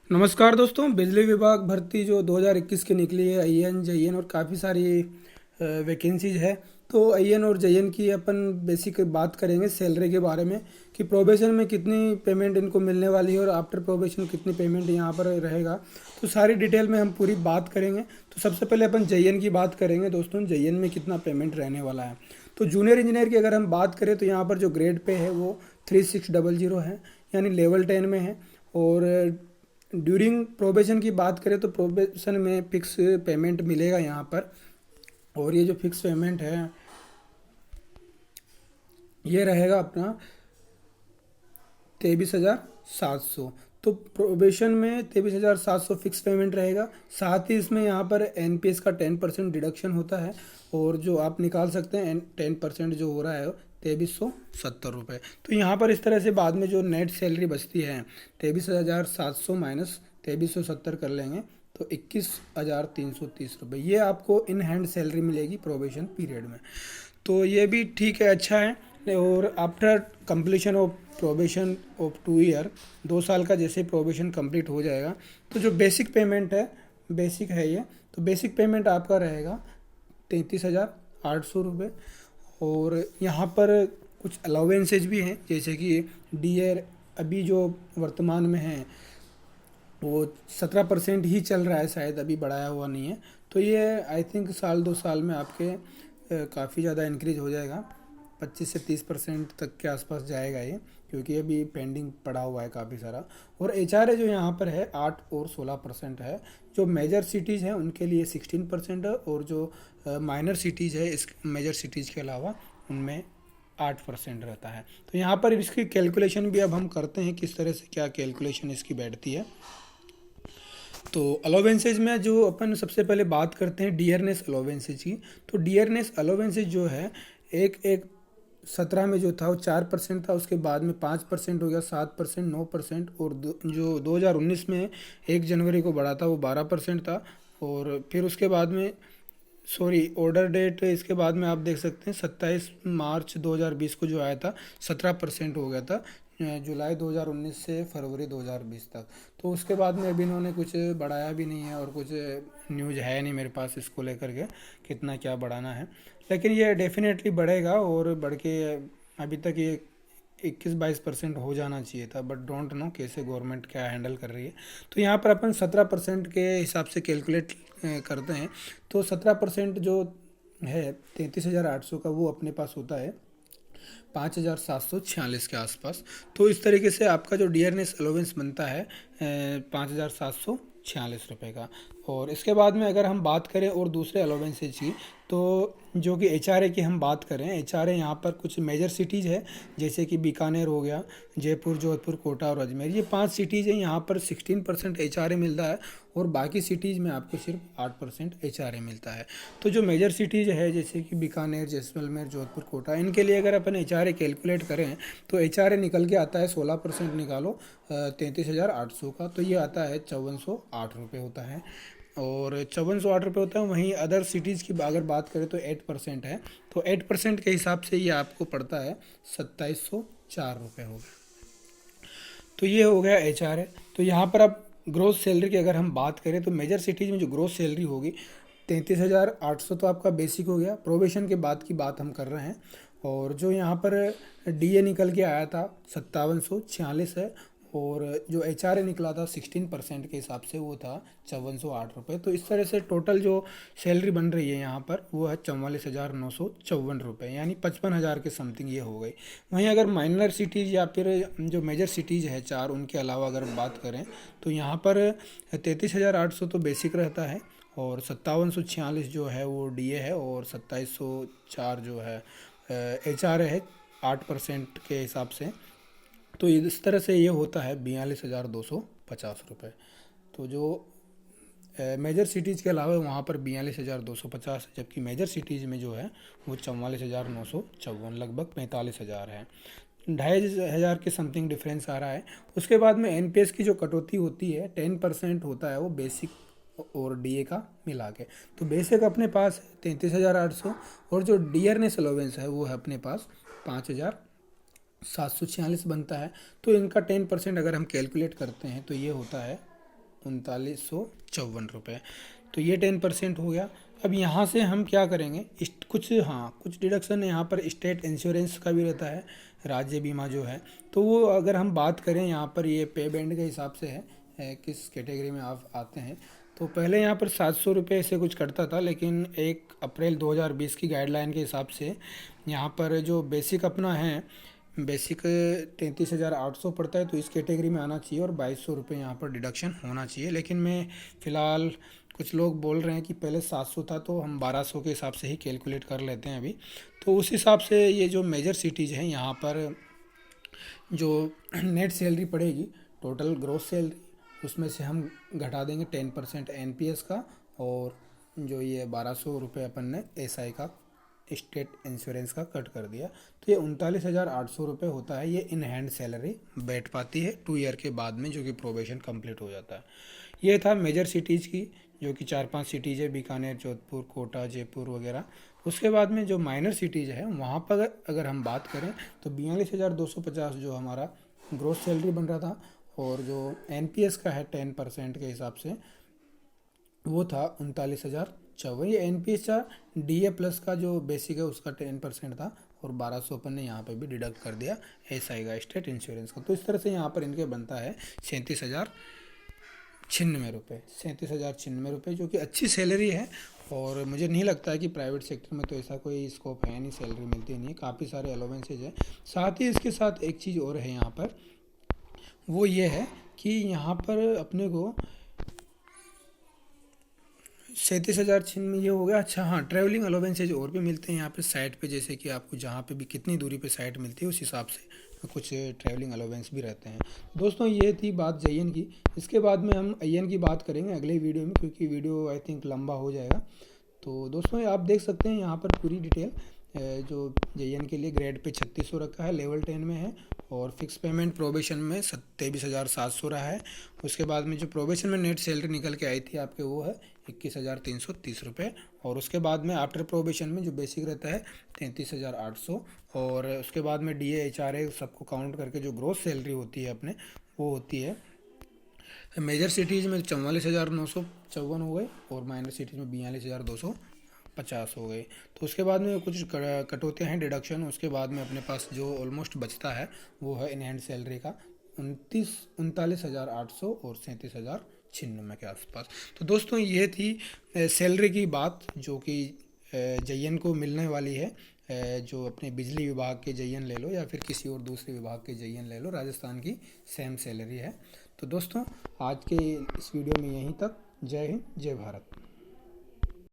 नमस्कार दोस्तों। बिजली विभाग भर्ती जो 2021 की निकली है, आईएन जेईएन और काफ़ी सारी वैकेंसीज है। तो आईएन और जेईएन की अपन बेसिक बात करेंगे सैलरी के बारे में कि प्रोबेशन में कितनी पेमेंट इनको मिलने वाली है और आफ्टर प्रोबेशन कितनी पेमेंट यहाँ पर रहेगा। तो सारी डिटेल में हम पूरी बात करेंगे। तो सबसे पहले अपन जेईएन की बात करेंगे दोस्तों, जेईएन में कितना पेमेंट रहने वाला है। तो जूनियर इंजीनियर की अगर हम बात करें तो यहाँ पर जो ग्रेड पे है वो 3600 है, यानी लेवल 10 में है। और ड्यूरिंग प्रोबेशन की बात करें तो प्रोबेशन में फिक्स पेमेंट मिलेगा यहाँ पर। और ये जो फिक्स पेमेंट है ये रहेगा अपना 23,700। तो प्रोबेशन में 23,700 फिक्स पेमेंट रहेगा। साथ ही इसमें यहाँ पर एनपीएस का 10% डिडक्शन होता है और जो आप निकाल सकते हैं 10% जो हो रहा है 2370 रुपये। तो यहाँ पर इस तरह से बाद में जो नेट सैलरी बचती है 23,700 माइनस 2370 कर लेंगे तो 21,330 रुपये ये आपको इन हैंड सैलरी मिलेगी प्रोबेशन पीरियड में। तो ये भी ठीक है, अच्छा है। और after completion of probation of 2 year, 2 साल का जैसे प्रोबेशन कंप्लीट हो जाएगा तो जो बेसिक पेमेंट है, बेसिक है ये, तो बेसिक पेमेंट आपका रहेगा 33,800 रुपये। और यहाँ पर कुछ अलाउंसेज भी हैं, जैसे कि डीएर अभी जो वर्तमान में है वो 17% ही चल रहा है, शायद अभी बढ़ाया हुआ नहीं है। तो ये आई थिंक साल 2 साल में आपके काफ़ी ज़्यादा इंक्रीज हो जाएगा, 25 से 30% तक के आसपास जाएगा ये, क्योंकि अभी पेंडिंग पड़ा हुआ है काफ़ी सारा। और एचआरए जो यहाँ पर है 8 और 16% है। जो मेजर सिटीज़ हैं उनके लिए 16% है और जो माइनर सिटीज़ है इस मेजर सिटीज़ के अलावा उनमें 8% रहता है। तो यहाँ पर इसकी कैलकुलेशन भी अब हम करते हैं किस तरह से क्या कैलकुलेशन इसकी बैठती है। तो अलाउंसेज में जो अपन सबसे पहले बात करते हैं डियरनेस अलाउंसेज की। तो डियरनेस अलाउंसेज जो है एक एक 17 में जो था वो 4% था, उसके बाद में 5% हो गया, 7%, 9%, और जो 2019 में 1 जनवरी को बढ़ा था वो 12% था। और फिर उसके बाद में ऑर्डर डेट इसके बाद में आप देख सकते हैं 27 मार्च 2020 को जो आया था 17% हो गया था, जुलाई 2019 से फरवरी 2020 तक। तो उसके बाद में अभी इन्होंने कुछ बढ़ाया भी नहीं है और कुछ न्यूज़ है नहीं मेरे पास इसको लेकर के कितना क्या बढ़ाना है। लेकिन ये डेफिनेटली बढ़ेगा और बढ़ के अभी तक ये 21-22% हो जाना चाहिए था, बट डोंट नो कैसे गवर्नमेंट क्या हैंडल कर रही है। तो यहाँ पर अपन 17% के हिसाब से कैलकुलेट करते हैं। तो 17% जो है 33,800 का वो अपने पास होता है 5,746 के आसपास। तो इस तरीके से आपका जो डियरनेस अलाउंस बनता है 5,746 रुपये का। और इसके बाद में अगर हम बात करें और दूसरे अलाउंसेज की, तो जो कि एचआरए की हम बात करें, एचआरए यहाँ पर कुछ मेजर सिटीज़ है जैसे कि बीकानेर हो गया, जयपुर, जोधपुर, कोटा और अजमेर, ये 5 सिटीज़ हैं। यहाँ पर 16% एचआरए मिलता है और बाकी सिटीज़ में आपको सिर्फ 8% एचआरए मिलता है। तो जो मेजर सिटीज़ है जैसे कि बीकानेर, जैसलमेर, जोधपुर, कोटा, इनके लिए अगर अपन एचआरए कैलकुलेट करें तो एचआरए निकल के आता है 16% निकालो 33,800 का, तो ये आता है 5408 रुपये होता है। और 5408 रुपये होता है। वहीं अदर सिटीज़ की अगर बात करें तो 8% है, तो 8% के हिसाब से ये आपको पड़ता है 2704 रुपये हो गया। तो ये हो गया एचआरए। तो यहाँ पर अब ग्रोस सैलरी की अगर हम बात करें तो मेजर सिटीज़ में जो ग्रोस सैलरी होगी 33,800 तो आपका बेसिक हो गया। प्रोबेशन के बाद की बात हम कर रहे हैं। और जो यहाँ पर डीए निकल के आया था 5746 है, और जो एचआरए निकला था 16% के हिसाब से वो था 5408 रुपये। तो इस तरह से टोटल जो सैलरी बन रही है यहाँ पर वो है 44,954 रुपये, यानी 55,000 के समथिंग ये हो गई। वहीं अगर माइनर सिटीज़ या फिर जो मेजर सिटीज़ है 4, उनके अलावा अगर बात करें तो यहाँ पर 33,800 तो बेसिक रहता है और 5746 जो है वो डीए है और 2704 जो है एचआरए है 8% के हिसाब से। तो इस तरह से ये होता है 42,250 रुपये। तो जो मेजर सिटीज़ के अलावा वहाँ पर 42,250, जबकि मेजर सिटीज़ में जो है वो 44,954, लगभग 45,000 है। 2,500 के समथिंग डिफरेंस आ रहा है। उसके बाद में एनपीएस की जो कटौती होती है 10% होता है वो बेसिक और डीए का मिला के। तो बेसिक अपने पास 33,800 और जो डियरनेस अलाउंस है वो है अपने पास 5,746 बनता है। तो इनका 10% अगर हम कैलकुलेट करते हैं तो ये होता है 3954 रुपये। तो ये 10% हो गया। अब यहाँ से हम क्या करेंगे, कुछ डिडक्शन यहाँ पर स्टेट इंश्योरेंस का भी रहता है, राज्य बीमा जो है। तो वो अगर हम बात करें यहाँ पर, ये पे बैंड के हिसाब से है किस कैटेगरी में आप आते हैं। तो पहले यहाँ पर 700 रुपये से कुछ कटता था, लेकिन 1 अप्रैल 2020 की गाइडलाइन के हिसाब से यहाँ पर जो बेसिक अपना है, बेसिक 33,800 पड़ता है, तो इस कैटेगरी में आना चाहिए और 2200 रुपये यहाँ पर डिडक्शन होना चाहिए। लेकिन मैं फ़िलहाल, कुछ लोग बोल रहे हैं कि पहले 700 था, तो हम 1200 के हिसाब से ही कैलकुलेट कर लेते हैं अभी। तो उस हिसाब से ये जो मेजर सिटीज़ हैं यहाँ पर जो नेट सैलरी पड़ेगी, टोटल ग्रॉस सैलरी, उसमें से हम घटा देंगे 10% एनपीएस का, और जो ये 1200 रुपये अपन ने एसआई का, स्टेट इंश्योरेंस का कट कर दिया। तो ये 39,800 रुपये होता है। ये इन हैंड सैलरी बैठ पाती है 2 ईयर के बाद में, जो कि प्रोबेशन कंप्लीट हो जाता है। ये था मेजर सिटीज़ की, जो कि 4-5 सिटीज़ है, बीकानेर, जोधपुर, कोटा, जयपुर वगैरह। उसके बाद में जो माइनर सिटीज़ है वहाँ पर अगर हम बात करें तो 42,250 जो हमारा ग्रोस सैलरी बन रहा था, और जो एनपीएस का है 10% के हिसाब से, वो था 39,054। ये एनपीएस का डीए प्लस का जो बेसिक है उसका 10% था, और 1200 अपन ने यहाँ पे भी डिडक्ट कर दिया एसआई का, स्टेट इंश्योरेंस का। तो इस तरह से यहाँ पर इनके बनता है 37,096 रुपये, 37,096 रुपये, जो कि अच्छी सैलरी है। और मुझे नहीं लगता है कि प्राइवेट सेक्टर में तो ऐसा कोई स्कोप है नहीं, सैलरी मिलती नहीं है, काफ़ी सारे अलाउंसेज है। साथ ही इसके साथ एक चीज़ और है यहाँ पर, वो ये है कि यहाँ पर अपने को 37,006 में ये हो गया। अच्छा हाँ, ट्रैवलिंग अलाउंसेज और भी मिलते हैं यहाँ पे साइट पे, जैसे कि आपको जहाँ पे भी कितनी दूरी पे साइट मिलती है उस हिसाब से कुछ ट्रैवलिंग अलाउंस भी रहते हैं। दोस्तों ये थी बात जयन की। इसके बाद में हम अयन की बात करेंगे अगले वीडियो में, क्योंकि वीडियो आई थिंक लंबा हो जाएगा। तो दोस्तों आप देख सकते हैं यहाँ पर पूरी डिटेल, जो जयन के लिए ग्रेड पे 3600 रखा है, लेवल 10 में है, और फिक्स पेमेंट प्रोबेशन में 23,700 रहा है। उसके बाद में जो प्रोबेशन में नेट सैलरी निकल के आई थी आपके, वो है 21,330 रुपये। और उसके बाद में आफ्टर प्रोबेशन में जो बेसिक रहता है 33,800, और उसके बाद में डीए एचआरए सबको काउंट करके जो ग्रोस सैलरी होती है अपने, वो होती है मेजर सिटीज़ में 44,954 हो गए, और माइनर सिटीज़ में 42,250 हो गए। तो उसके बाद में कुछ कटौते हैं, डिडक्शन। उसके बाद में अपने पास जो ऑलमोस्ट बचता है वो है इन हैंड सैलरी का 39,800 और 37,096 के आसपास। तो दोस्तों ये थी सैलरी की बात, जो कि जयन को मिलने वाली है। जो अपने बिजली विभाग के जयन ले लो या फिर किसी और दूसरे विभाग के जयन ले लो, राजस्थान की सेम सैलरी है। तो दोस्तों आज के इस वीडियो में यहीं तक। जय हिंद, जय भारत।